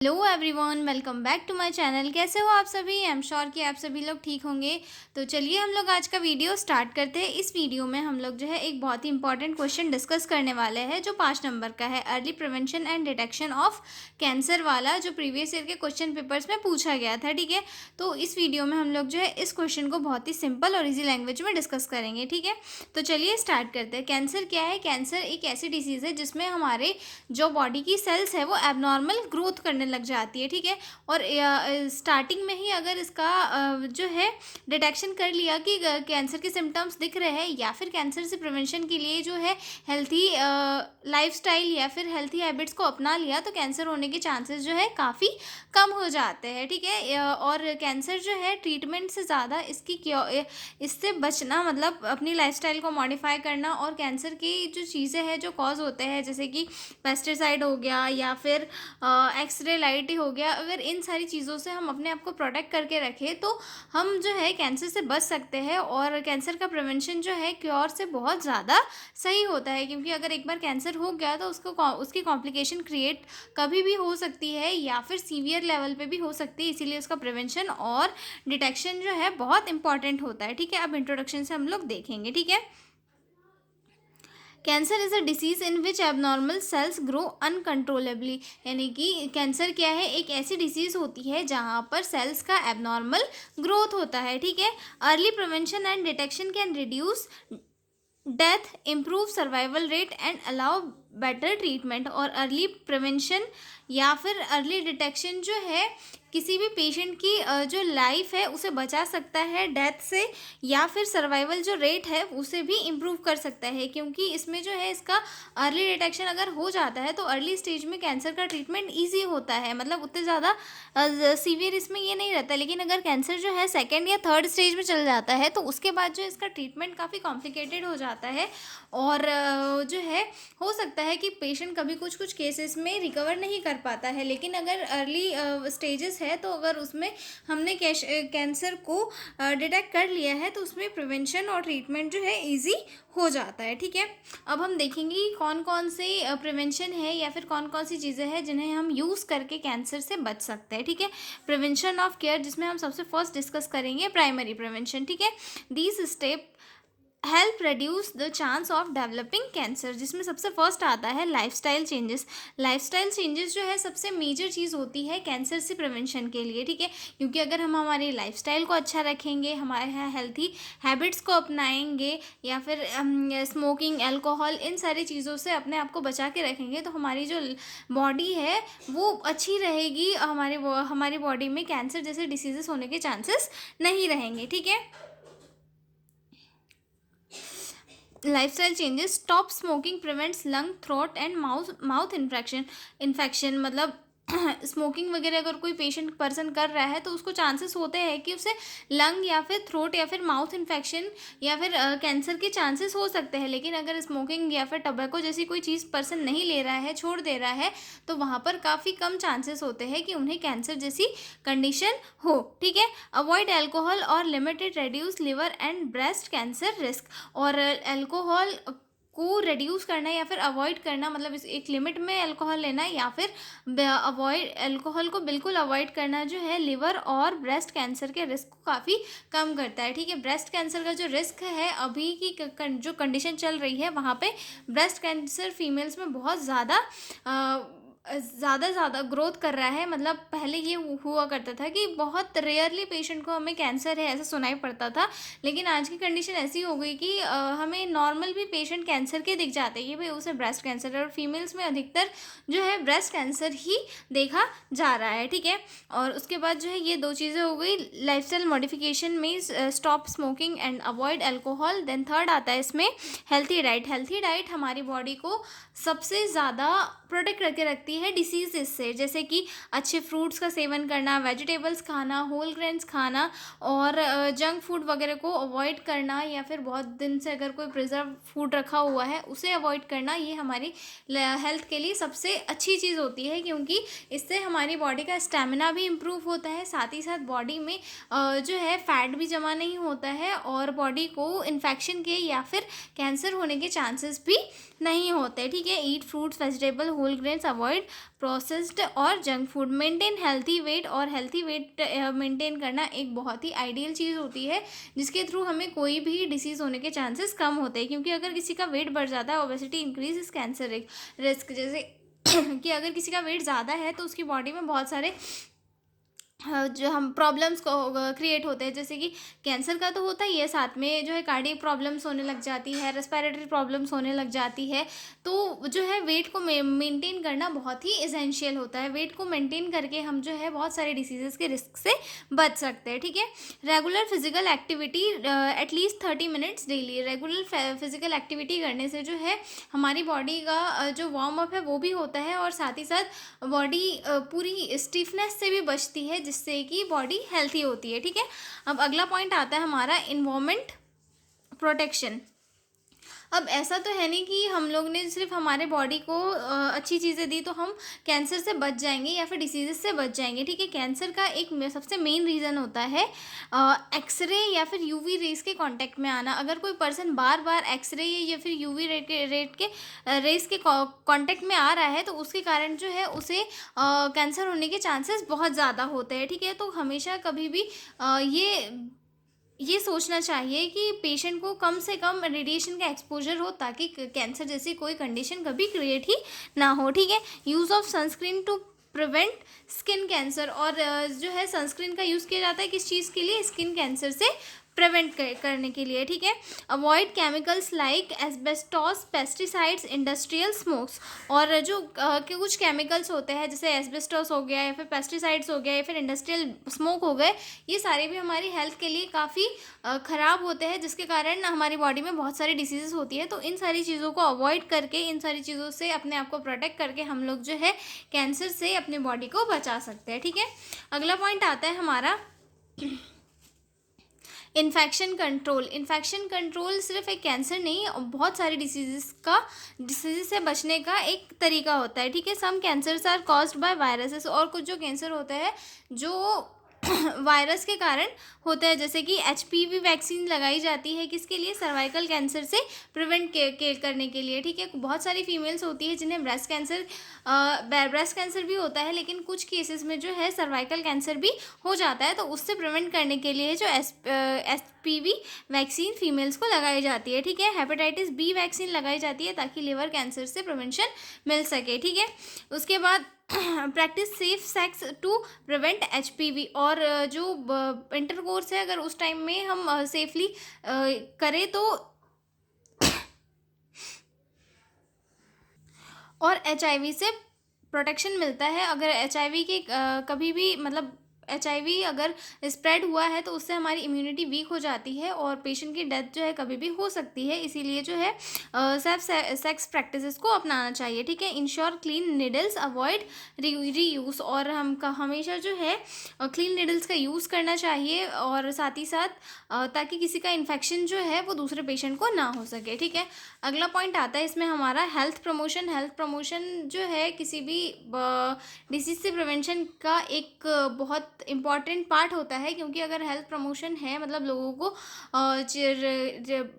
Hello everyone, welcome back to my channel. कैसे हो आप सभी? आई एम श्योर कि आप सभी लोग ठीक होंगे। तो चलिए हम लोग आज का वीडियो स्टार्ट करते हैं। इस वीडियो में हम लोग जो है एक बहुत ही इंपॉर्टेंट क्वेश्चन डिस्कस करने वाले हैं जो 5 नंबर का है, early prevention and detection of cancer वाला, जो प्रीवियस ईयर के क्वेश्चन पेपर्स में पूछा गया था। ठीक है, तो इस वीडियो में हम लोग जो है इस क्वेश्चन को बहुत ही सिंपल और ईजी लैंग्वेज में डिस्कस करेंगे। ठीक है, तो चलिए स्टार्ट करते हैं। कैंसर क्या है? कैंसर एक ऐसी डिसीज़ है जिसमें हमारे जो बॉडी की सेल्स है वो एबनॉर्मल ग्रोथ करने लग जाती है। ठीक है, और स्टार्टिंग में ही अगर इसका जो है डिटेक्शन कर लिया कि कैंसर के सिम्टम्स दिख रहे हैं, या फिर कैंसर से प्रिवेंशन के लिए जो है हेल्थी लाइफस्टाइल या फिर हेल्थी हैबिट्स को अपना लिया, तो कैंसर होने के चांसेस जो है काफ़ी कम हो जाते हैं। ठीक है, और कैंसर जो है ट्रीटमेंट से ज़्यादा इससे बचना, मतलब अपनी लाइफस्टाइल को मॉडिफाई करना, और कैंसर की जो चीज़ें हैं जो कॉज होते हैं, जैसे कि पेस्टिसाइड हो गया या फिर एक्सरे लाइट हो गया, अगर इन सारी चीज़ों से हम अपने आप को प्रोटेक्ट करके रखें तो हम जो है कैंसर से बच सकते हैं। और कैंसर का प्रिवेंशन जो है क्योर से बहुत ज़्यादा सही होता है, क्योंकि अगर एक बार कैंसर हो गया तो उसकी कॉम्प्लिकेशन क्रिएट कभी भी हो सकती है या फिर सीवियर लेवल पे भी हो सकती है। इसीलिए उसका प्रिवेंशन और डिटेक्शन जो है बहुत इंपॉर्टेंट होता है। ठीक है, अब इंट्रोडक्शन से हम लोग देखेंगे। ठीक है, cancer is a disease in which abnormal cells grow uncontrollably. यानी कि कैंसर क्या है? एक ऐसी डिसीज़ होती है जहाँ पर सेल्स का एबनॉर्मल ग्रोथ होता है। ठीक है, early prevention and detection can reduce death, improve survival rate and allow better treatment. और अर्ली प्रिवेंशन या फिर अर्ली डिटेक्शन जो है किसी भी पेशेंट की जो लाइफ है उसे बचा सकता है डेथ से, या फिर सर्वाइवल जो रेट है उसे भी इम्प्रूव कर सकता है, क्योंकि इसमें जो है इसका अर्ली डिटेक्शन अगर हो जाता है तो अर्ली स्टेज में कैंसर का ट्रीटमेंट ईजी होता है, मतलब उतने ज़्यादा सीवियर इसमें ये नहीं रहता। लेकिन अगर कैंसर जो है सेकेंड या थर्ड स्टेज में चल जाता है तो उसके बाद जो इसका ट्रीटमेंट काफ़ी कॉम्प्लिकेटेड हो जाता है, और जो है हो सकता है कि पेशेंट कभी कुछ कुछ केसेस में रिकवर नहीं कर पाता है। लेकिन अगर अर्ली स्टेजेस है तो अगर उसमें हमने कैंसर को डिटेक्ट कर लिया है तो उसमें प्रिवेंशन और ट्रीटमेंट जो है इजी हो जाता है। ठीक है, अब हम देखेंगे कि कौन कौन से प्रिवेंशन है या फिर कौन कौन सी चीज़ें हैं जिन्हें हम यूज़ करके कैंसर से बच सकते हैं। ठीक है, प्रिवेंशन ऑफ केयर, जिसमें हम सबसे फर्स्ट डिस्कस करेंगे प्राइमरी प्रिवेंशन। ठीक है, these step help reduce the chance of developing cancer, जिसमें सबसे फर्स्ट आता है लाइफस्टाइल चेंजेस। लाइफस्टाइल चेंजेस जो है सबसे मेजर चीज़ होती है कैंसर से प्रिवेंशन के लिए। ठीक है, क्योंकि अगर हम हमारी लाइफस्टाइल को अच्छा रखेंगे, हमारे यहाँ हेल्थी हैबिट्स को अपनाएंगे, या फिर स्मोकिंग, अल्कोहल, इन सारी चीज़ों से अपने आप को बचा के रखेंगे, तो हमारी जो बॉडी है वो अच्छी रहेगी। हमारी बॉडी में कैंसर जैसे डिसीजेस होने के चांसेस नहीं रहेंगे। ठीक है, lifestyle changes, stop smoking prevents lung, throat and mouth infection. मतलब स्मोकिंग वगैरह अगर कोई पेशेंट पर्सन कर रहा है तो उसको चांसेस होते हैं कि उसे लंग या फिर थ्रोट या फिर माउथ इन्फेक्शन या फिर कैंसर के चांसेस हो सकते हैं। लेकिन अगर स्मोकिंग या फिर टबैको जैसी कोई चीज़ पर्सन नहीं ले रहा है, छोड़ दे रहा है, तो वहाँ पर काफ़ी कम चांसेस होते हैं कि उन्हें कैंसर जैसी कंडीशन हो। ठीक है, अवॉइड अल्कोहल और limited reduce liver and breast cancer risk. और अल्कोहल को रिड्यूस करना या फिर अवॉइड करना, मतलब इस एक लिमिट में अल्कोहल लेना, या फिर अवॉइड अल्कोहल को बिल्कुल अवॉइड करना जो है लिवर और ब्रेस्ट कैंसर के रिस्क को काफ़ी कम करता है। ठीक है, ब्रेस्ट कैंसर का जो रिस्क है अभी की जो कंडीशन चल रही है वहाँ पे ब्रेस्ट कैंसर फीमेल्स में बहुत ज़्यादा ग्रोथ कर रहा है। मतलब पहले ये हुआ करता था कि बहुत रेयरली पेशेंट को हमें कैंसर है ऐसा सुनाई पड़ता था, लेकिन आज की कंडीशन ऐसी हो गई कि हमें नॉर्मल भी पेशेंट कैंसर के दिख जाते हैं कि भाई उसे ब्रेस्ट कैंसर है, और फीमेल्स में अधिकतर जो है ब्रेस्ट कैंसर ही देखा जा रहा है। ठीक है, और उसके बाद जो है ये दो चीज़ें हो गई, लाइफस्टाइल मॉडिफिकेशन में stop smoking and avoid alcohol. Then third आता है इसमें हेल्थी डाइट। हेल्थी डाइट हमारी बॉडी को सबसे ज़्यादा प्रोटेक्ट करके रखती है डिसीज़ से, जैसे कि अच्छे फ्रूट्स का सेवन करना, वेजिटेबल्स खाना, होल ग्रेन्स खाना, और जंक फूड वगैरह को अवॉइड करना, या फिर बहुत दिन से अगर कोई प्रिजर्व फूड रखा हुआ है उसे अवॉइड करना, ये हमारी हेल्थ के लिए सबसे अच्छी चीज़ होती है, क्योंकि इससे हमारी बॉडी का स्टेमिना भी इम्प्रूव होता है, साथ ही साथ बॉडी में जो है फैट भी जमा नहीं होता है, और बॉडी को इन्फेक्शन के या फिर कैंसर होने के चांसेस भी नहीं होते। ठीक है, eat fruits, vegetable, whole grains, avoid processed और junk food, maintain healthy weight. और हेल्थी वेट मेंटेन करना एक बहुत ही आइडियल चीज़ होती है जिसके थ्रू हमें कोई भी डिसीज़ होने के चांसेस कम होते हैं, क्योंकि अगर किसी का वेट बढ़ जाता है, obesity increase is cancer risk, जैसे कि अगर किसी का वेट ज़्यादा है तो उसकी बॉडी में बहुत सारे जो हम प्रॉब्लम्स को क्रिएट होते हैं, जैसे कि कैंसर का तो होता ही है, साथ में जो है कार्डियक प्रॉब्लम्स होने लग जाती है, रेस्पिरेटरी प्रॉब्लम्स होने लग जाती है। तो जो है वेट को मेंटेन करना बहुत ही इसेंशियल होता है। वेट को मेंटेन करके हम जो है बहुत सारे डिसीजेस के रिस्क से बच सकते हैं, ठीक है। Regular physical activity at least 30 minutes daily, regular physical activity करने से जो है हमारी बॉडी का जो वार्म अप है वो भी होता है, और साथ ही साथ बॉडी पूरी स्टिफनेस से भी बचती है, जिससे कि बॉडी हेल्थी होती है, ठीक है। अब अगला पॉइंट आता है हमारा इन्वायरमेंट प्रोटेक्शन। अब ऐसा तो है नहीं कि हम लोग ने सिर्फ हमारे बॉडी को अच्छी चीज़ें दी तो हम कैंसर से बच जाएंगे या फिर डिसीजेस से बच जाएंगे, ठीक है। कैंसर का एक सबसे मेन रीज़न होता है एक्सरे या फिर यूवी रेस के कांटेक्ट में आना। अगर कोई पर्सन बार बार एक्सरे या फिर यूवी रेस के कांटेक्ट में आ रहा है तो उसके कारण जो है उसे कैंसर होने के चांसेस बहुत ज़्यादा होते हैं, ठीक है। तो हमेशा कभी भी ये सोचना चाहिए कि पेशेंट को कम से कम रेडिएशन का एक्सपोजर हो, ताकि कैंसर जैसी कोई कंडीशन कभी क्रिएट ही ना हो, ठीक है। Use of sunscreen to prevent skin cancer, और जो है सनस्क्रीन का यूज़ किया जाता है किस चीज़ के लिए, स्किन कैंसर से प्रिवेंट करने के लिए, ठीक है। Avoid chemicals like asbestos, pesticides, industrial smokes, और जो कुछ केमिकल्स होते हैं जैसे एस्बेस्टॉस हो गया या फिर पेस्टिसाइड्स हो गया या फिर इंडस्ट्रियल स्मोक हो गए, ये सारे भी हमारी हेल्थ के लिए काफ़ी ख़राब होते हैं, जिसके कारण हमारी बॉडी में बहुत सारी डिसीज़ेस होती है। तो इन सारी चीज़ों को अवॉइड करके, इन सारी चीज़ों से अपने आप को प्रोटेक्ट करके हम लोग जो है कैंसर से अपनी बॉडी को बचा सकते हैं, ठीक है। अगला पॉइंट आता है हमारा इन्फेक्शन कंट्रोल। इन्फेक्शन कंट्रोल सिर्फ एक कैंसर नहीं, बहुत सारी डिसीज़ से बचने का एक तरीका होता है, ठीक है। Some cancers are caused by viruses, और कुछ जो कैंसर होते हैं जो वायरस के कारण होता है, जैसे कि HPV वैक्सीन लगाई जाती है किसके लिए, सर्वाइकल कैंसर से प्रिवेंट करने के लिए, ठीक है। बहुत सारी फीमेल्स होती है जिन्हें ब्रेस्ट कैंसर भी होता है, लेकिन कुछ केसेस में जो है सर्वाइकल कैंसर भी हो जाता है, तो उससे प्रिवेंट करने के लिए जो HPV वैक्सीन फीमेल्स को लगाई जाती है, ठीक है। हेपेटाइटिस B वैक्सीन लगाई जाती है ताकि लिवर कैंसर से प्रिवेंशन मिल सके, ठीक है। उसके बाद practice safe sex to prevent HPV, और जो इंटरकोर्स है अगर उस टाइम में हम सेफली करें तो और HIV से प्रोटेक्शन मिलता है। अगर HIV के कभी भी मतलब HIV अगर स्प्रेड हुआ है तो उससे हमारी इम्यूनिटी वीक हो जाती है और पेशेंट की डेथ जो है कभी भी हो सकती है, इसीलिए जो है सेफ सेक्स प्रैक्टिसेस को अपनाना चाहिए, ठीक है। Ensure clean needles, avoid reuse, और हम हमेशा जो है क्लीन निडल्स का यूज़ करना चाहिए, और साथ ही साथ ताकि किसी का इन्फेक्शन जो है वो दूसरे पेशेंट को ना हो सके, ठीक है। अगला पॉइंट आता है इसमें हमारा हेल्थ प्रमोशन। हेल्थ प्रमोशन जो है किसी भी डिसीज़ से प्रिवेंशन का एक बहुत इम्पॉर्टेंट पार्ट होता है, क्योंकि अगर हेल्थ प्रमोशन है मतलब लोगों को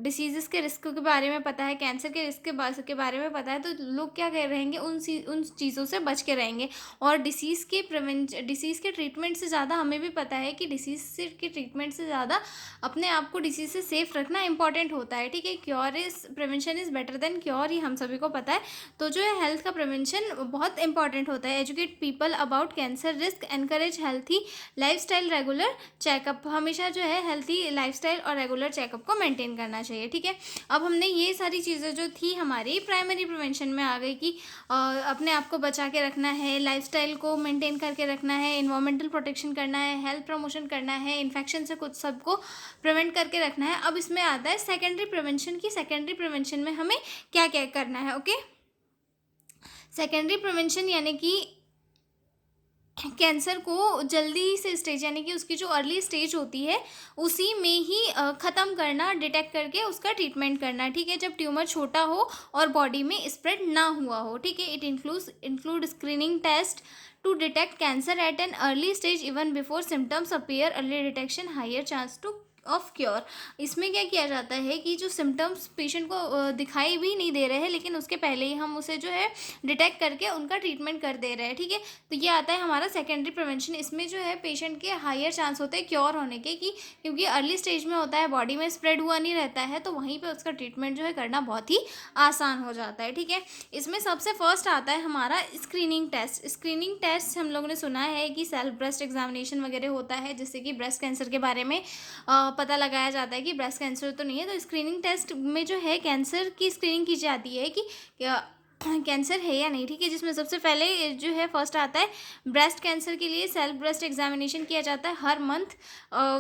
डिसीज़ के रिस्क के बारे में पता है, कैंसर के रिस्क के बारे में पता है, तो लोग क्या कर रहेंगे, उन चीज़ों से बच के रहेंगे। और डिसीज़ के ट्रीटमेंट से ज़्यादा हमें भी पता है कि डिसीज़ के ट्रीटमेंट से ज़्यादा अपने आप को डिसीज़ से सेफ रखना इंपॉर्टेंट होता है, ठीक है। Prevention is better than cure, ये हम सभी को पता है। तो जो है हेल्थ का प्रिवेंशन बहुत इंपॉर्टेंट होता है। Educate people about cancer risk, encourage healthy lifestyle, regular checkup, हमेशा जो है हेल्थी लाइफस्टाइल और रेगुलर चेकअप को मेंटेन करना चाहिए, ठीक है। अब हमने ये सारी चीज़ें जो थी हमारी प्राइमरी प्रिवेंशन में आ गई कि अपने आप को बचा के रखना है, लाइफस्टाइल को मेंटेन करके रखना है, इन्वायरमेंटल प्रोटेक्शन करना है, हेल्थ प्रमोशन करना है, इन्फेक्शन से कुछ सबको प्रिवेंट करके रखना है। अब इसमें आता है सेकेंडरी प्रिवेंशन की सेकेंडरी प्रिवेंशन में हमें क्या क्या करना है, ओके। सेकेंडरी प्रिवेंशन यानी कि कैंसर को जल्दी से स्टेज यानी कि उसकी जो अर्ली स्टेज होती है उसी में ही ख़त्म करना, डिटेक्ट करके उसका ट्रीटमेंट करना, ठीक है। जब ट्यूमर छोटा हो और बॉडी में स्प्रेड ना हुआ हो, ठीक है। It include screening test to detect cancer at an early stage even before symptoms appear, early detection higher chance to of cure. इसमें क्या किया जाता है कि जो सिम्टम्स पेशेंट को दिखाई भी नहीं दे रहे हैं, लेकिन उसके पहले ही हम उसे जो है डिटेक्ट करके उनका ट्रीटमेंट कर दे रहे हैं, ठीक है। तो ये आता है हमारा सेकेंडरी प्रिवेंशन। इसमें जो है पेशेंट के हायर चांस होते हैं क्योर होने के, कि क्योंकि अर्ली स्टेज में होता है, बॉडी में स्प्रेड हुआ नहीं रहता है, तो वहीं पे उसका ट्रीटमेंट जो है करना बहुत ही आसान हो जाता है, ठीक है। इसमें सबसे फर्स्ट आता है हमारा स्क्रीनिंग टेस्ट। स्क्रीनिंग टेस्ट हम लोगों ने सुना है कि सेल्फ ब्रेस्ट एग्जामिनेशन वगैरह होता है, जिससे कि ब्रेस्ट कैंसर के बारे में पता लगाया जाता है कि ब्रेस्ट कैंसर तो नहीं है। तो स्क्रीनिंग टेस्ट में जो है कैंसर की स्क्रीनिंग की जाती है कि कैंसर है या नहीं, ठीक है। जिसमें सबसे पहले जो है फर्स्ट आता है ब्रेस्ट कैंसर के लिए सेल्फ ब्रेस्ट एग्जामिनेशन किया जाता है हर मंथ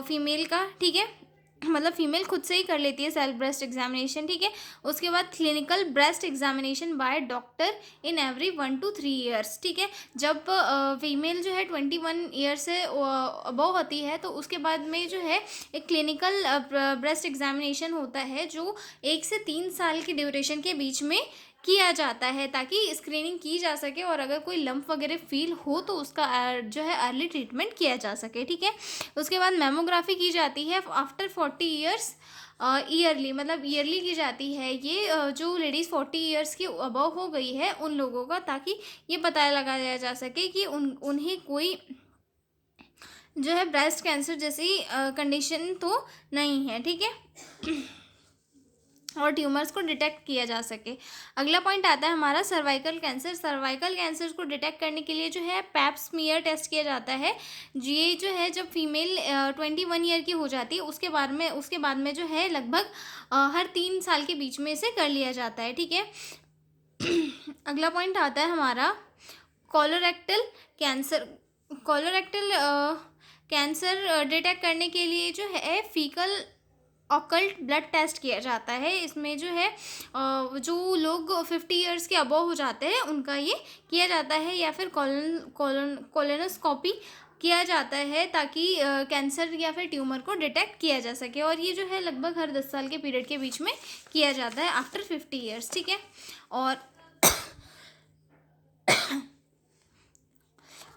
फीमेल का, ठीक है। मतलब फीमेल खुद से ही कर लेती है सेल्फ ब्रेस्ट एग्जामिनेशन, ठीक है। उसके बाद clinical breast examination by doctor in every 1 to 3 years, ठीक है। जब फीमेल जो है 21 ईयर से अबव होती है, तो उसके बाद में जो है एक क्लिनिकल ब्रेस्ट एग्जामिनेशन होता है, जो 1 से 3 साल की ड्यूरेशन के बीच में किया जाता है, ताकि स्क्रीनिंग की जा सके और अगर कोई लंप वगैरह फील हो तो उसका जो है अर्ली ट्रीटमेंट किया जा सके, ठीक है। उसके बाद मेमोग्राफी की जाती है आफ्टर 40 ईयर्स ईयरली, मतलब ईयरली की जाती है ये जो लेडीज़ 40 ईयर्स की अबव हो गई है उन लोगों का, ताकि ये पता लगाया जा सके कि उन्हें कोई जो है ब्रेस्ट कैंसर जैसी कंडीशन तो नहीं है, ठीक है, और ट्यूमर्स को डिटेक्ट किया जा सके। अगला पॉइंट आता है हमारा सर्वाइकल कैंसर। सर्वाइकल कैंसर को डिटेक्ट करने के लिए जो है पैप स्मीयर टेस्ट किया जाता है। ये जो है जब फीमेल 21 ईयर की हो जाती है, उसके बाद में जो है लगभग हर 3 साल के बीच में इसे कर लिया जाता है, ठीक है। अगला पॉइंट आता है हमारा colorectal cancer. Colorectal cancer detect करने के लिए जो है फीकल ऑकल्ट ब्लड टेस्ट किया जाता है। इसमें जो है जो लोग 50 ईयर्स के अबव हो जाते हैं उनका ये किया जाता है, या फिर कोलोनोस्कोपी किया जाता है, ताकि कैंसर या फिर ट्यूमर को डिटेक्ट किया जा सके। और ये जो है लगभग हर 10 साल के पीरियड के बीच में किया जाता है आफ्टर 50 ईयर्स, ठीक है। और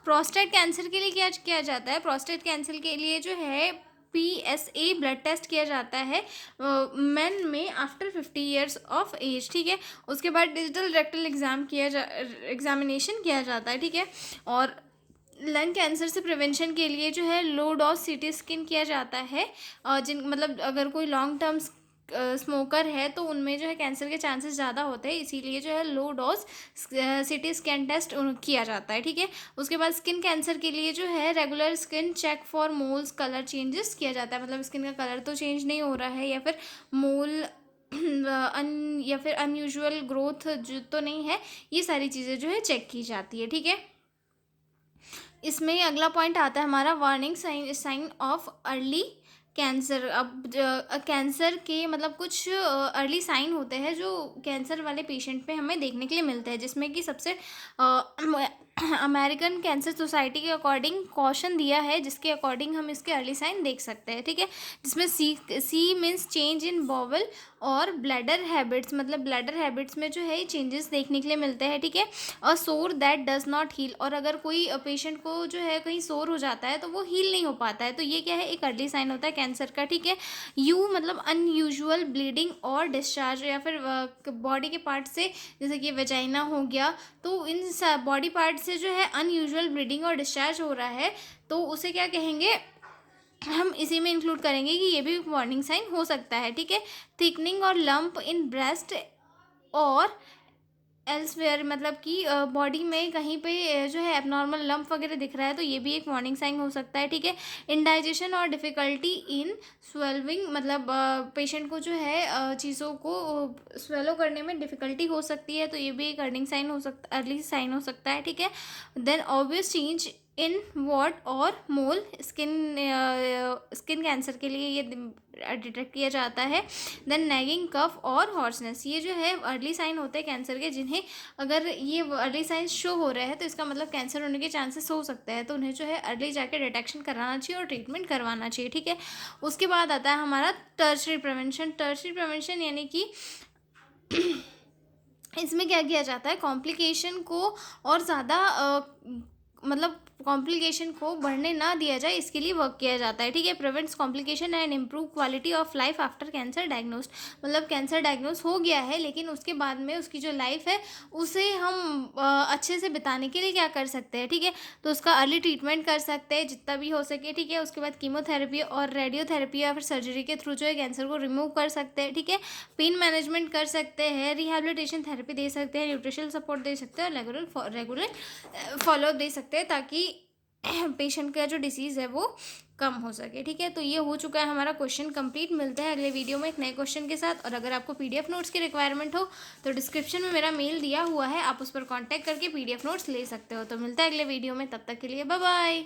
प्रोस्टेट कैंसर के लिए क्या किया जाता है? प्रोस्टेट कैंसर के लिए जो है PSA ब्लड टेस्ट किया जाता है मेन में आफ्टर 50 ईयर्स ऑफ एज, ठीक है। उसके बाद डिजिटल रेक्टल एग्जामिनेशन किया जाता है, ठीक है। और लंग कैंसर से प्रिवेंशन के लिए जो है लो डोज CT स्कैन किया जाता है। मतलब अगर कोई लॉन्ग टर्म स्मोकर है तो उनमें जो है कैंसर के चांसेस ज़्यादा होते हैं, इसीलिए जो है low dose CT scan test किया जाता है, ठीक है। उसके बाद स्किन कैंसर के लिए जो है regular skin check for moles colour changes किया जाता है। मतलब स्किन का कलर तो चेंज नहीं हो रहा है, या फिर मोल या फिर अनयूजुअल ग्रोथ जो तो नहीं है, ये सारी चीज़ें जो है चेक की जाती है, ठीक है। इसमें अगला पॉइंट आता है हमारा warning sign of early cancer. अब कैंसर के मतलब कुछ अर्ली साइन होते हैं जो कैंसर वाले पेशेंट पे हमें देखने के लिए मिलते हैं, जिसमें कि सबसे अमेरिकन कैंसर सोसाइटी के अकॉर्डिंग कॉशन दिया है, जिसके अकॉर्डिंग हम इसके अर्ली साइन देख सकते हैं, ठीक है। जिसमें C means change in bowel और ब्लैडर हैबिट्स, मतलब ब्लैडर हैबिट्स में जो है चेंजेस देखने के लिए मिलते हैं, ठीक है। और सोर दैट डज नॉट हील, और अगर कोई पेशेंट को जो है कहीं सोर हो जाता है तो वो हील नहीं हो पाता है, तो ये क्या है, एक अर्ली साइन होता है कैंसर का, ठीक है। मतलब अनयूजुअल ब्लीडिंग और डिस्चार्ज, या फिर बॉडी के पार्ट से, जैसे कि वेजाइना हो गया, तो इन बॉडी पार्ट से जो है अनयूजुअल ब्लीडिंग और डिस्चार्ज हो रहा है, तो उसे क्या कहेंगे, हम इसी में इंक्लूड करेंगे कि ये भी वार्निंग साइन हो सकता है, ठीक है। थिकनिंग और लंप इन ब्रेस्ट और एल्सवेयर, मतलब कि बॉडी में कहीं पे जो है एबनॉर्मल लंप वगैरह दिख रहा है, तो ये भी एक वार्निंग साइन हो सकता है, ठीक है। इंडाइजेशन और डिफ़िकल्टी इन स्वेलविंग, मतलब पेशेंट को जो है चीज़ों को स्वेलो करने में डिफ़िकल्टी हो सकती है, तो ये भी एक अर्निंग साइन हो सकता, अर्ली साइन हो सकता है, ठीक है। Then obvious change in wart और मोल, स्किन कैंसर के लिए ये डिटेक्ट किया जाता है। देन नैगिंग कफ और हॉर्सनेस, ये जो है अर्ली साइन होते हैं कैंसर के, जिन्हें अगर ये अर्ली साइन शो हो रहे हैं तो इसका मतलब कैंसर होने के चांसेस हो सकते हैं, तो उन्हें जो है अर्ली जाके डिटेक्शन कराना चाहिए और ट्रीटमेंट करवाना चाहिए, ठीक है। उसके बाद आता है हमारा टर्शरी प्रिवेंशन। टर्शरी प्रिवेंशन यानी कि इसमें क्या किया जाता है, कॉम्प्लिकेशन को और ज़्यादा मतलब कॉम्प्लिकेशन को बढ़ने ना दिया जाए, इसके लिए वर्क किया जाता है, ठीक है। Prevents complication and improve quality of life after cancer diagnosed, मतलब कैंसर डायग्नोस हो गया है लेकिन उसके बाद में उसकी जो लाइफ है उसे हम अच्छे से बिताने के लिए क्या कर सकते हैं, ठीक है। तो उसका अर्ली ट्रीटमेंट कर सकते हैं जितना भी हो सके, ठीक है। उसके बाद कीमोथेरेपी और रेडियोथेरेपी या फिर सर्जरी के थ्रू जो है कैंसर को रिमूव कर सकते हैं, ठीक है। पेन मैनेजमेंट कर सकते हैं, रिहैबिलिटेशन थेरेपी दे सकते हैं, न्यूट्रिशनल सपोर्ट दे सकते हैं और रेगुलर फॉलोअप दे सकते हैं ताकि पेशेंट का जो डिसीज़ है वो कम हो सके, ठीक है। तो ये हो चुका है हमारा क्वेश्चन कंप्लीट। मिलते हैं अगले वीडियो में एक नए क्वेश्चन के साथ। और अगर आपको पीडीएफ नोट्स की रिक्वायरमेंट हो तो डिस्क्रिप्शन में मेरा मेल दिया हुआ है, आप उस पर कांटेक्ट करके पीडीएफ नोट्स ले सकते हो। तो मिलता है अगले वीडियो में, तब तक के लिए बाय बाय।